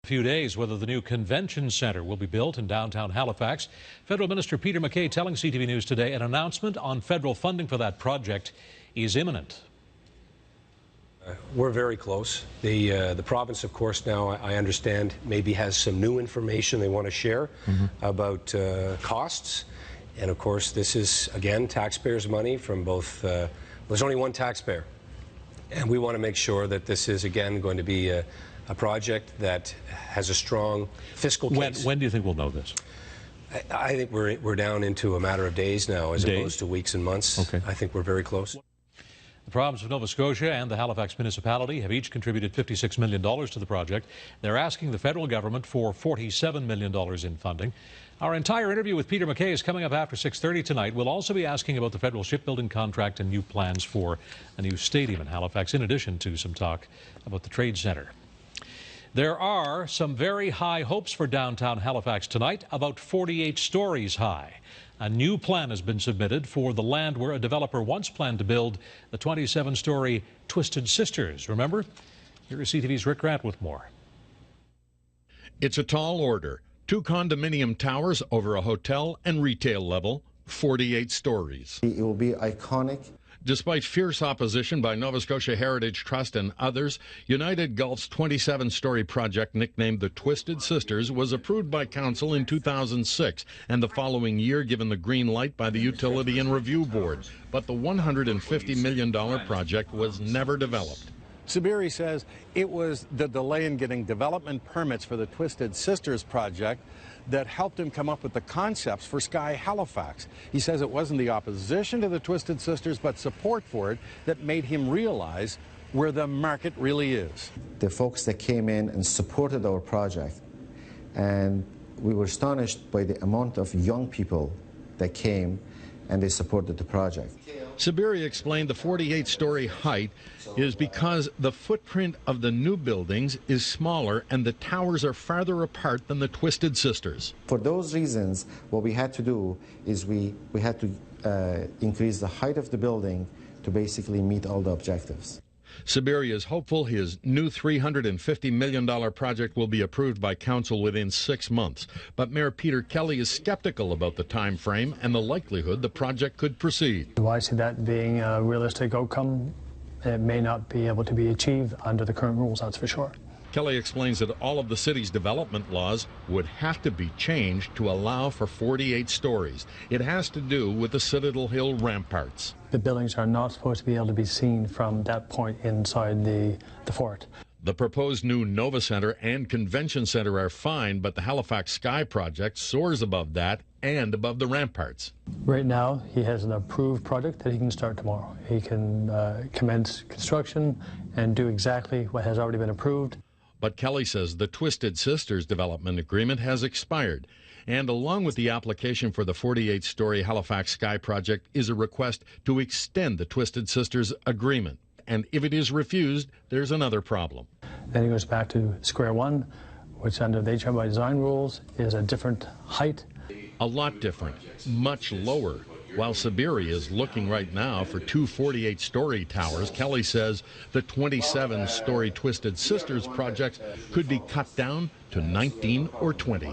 few days whether the new convention center will be built in downtown Halifax. Federal Minister Peter MacKay telling CTV News today an announcement on federal funding for that project is imminent. We're very close. The province, of course, now I understand maybe has some new information they want to share about costs. And of course, this is, again, taxpayers' money from both, there's only one taxpayer. And we want to make sure that this is, again, going to be a project that has a strong fiscal case. When do you think we'll know this? I think we're down into a matter of days now as opposed to weeks and months. Okay. I think we're very close. The province of Nova Scotia and the Halifax municipality have each contributed $56 million to the project. They're asking the federal government for $47 million in funding. Our entire interview with Peter MacKay is coming up after 6:30 tonight. We'll also be asking about the federal shipbuilding contract and new plans for a new stadium in Halifax, in addition to some talk about the Trade Centre. There are some very high hopes for downtown Halifax tonight, about 48 stories high. A new plan has been submitted for the land where a developer once planned to build the 27-story Twisted Sisters. Remember? Here is CTV's Rick Grant with more. It's a tall order. 2 condominium towers over a hotel and retail level, 48 stories. It will be iconic. Despite fierce opposition by Nova Scotia Heritage Trust and others, United Gulf's 27-story project, nicknamed the Twisted Sisters, was approved by Council in 2006 and the following year given the green light by the Utility and Review Board. But the $150 million project was never developed. Sabiri says it was the delay in getting development permits for the Twisted Sisters project that helped him come up with the concepts for Skye Halifax. He says it wasn't the opposition to the Twisted Sisters, but support for it that made him realize where the market really is. The folks that came in and supported our project, and we were astonished by the amount of young people that came and they supported the project. Sabiri explained the 48-story height is because the footprint of the new buildings is smaller and the towers are farther apart than the Twisted Sisters. For those reasons, what we had to do is we had to increase the height of the building to basically meet all the objectives. Sabiri is hopeful his new $350 million project will be approved by Council within 6 months. But Mayor Peter Kelly is skeptical about the time frame and the likelihood the project could proceed. Do I see that being a realistic outcome? It may not be able to be achieved under the current rules, that's for sure. Kelly explains that all of the city's development laws would have to be changed to allow for 48 stories. It has to do with the Citadel Hill ramparts. The buildings are not supposed to be able to be seen from that point inside the fort. The proposed new Nova Centre and Convention Centre are fine, but the Halifax Skye project soars above that and above the ramparts. Right now, he has an approved project that he can start tomorrow. He can commence construction and do exactly what has already been approved. But Kelly says the Twisted Sisters development agreement has expired. And along with the application for the 48-story Halifax Skye project is a request to extend the Twisted Sisters agreement. And if it is refused, there's another problem. Then he goes back to square one, which under the HMI design rules is a different height. A lot different, much lower. While Sabiri is looking right now for 2 48-story towers, Kelly says the 27-story Twisted Sisters project could be cut down to 19 or 20.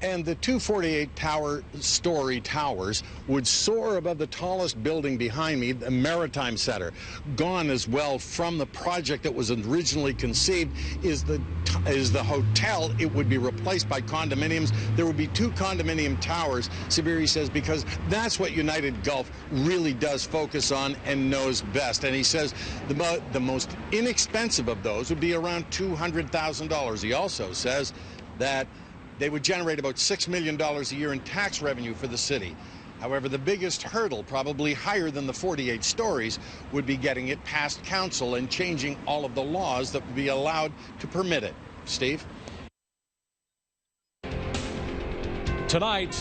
And the 2 48-story towers would soar above the tallest building behind me, the Maritime Center. Gone as well from the project that was originally conceived is the hotel. It would be replaced by condominiums. There would be 2 condominium towers, Sabiri says, because that's what United Gulf really does focus on and knows best. And he says the most inexpensive of those would be around $200,000. He also says that they would generate about $6 million a year in tax revenue for the city. However, the biggest hurdle, probably higher than the 48 stories, would be getting it past Council and changing all of the laws that would be allowed to permit it. Steve? Tonight,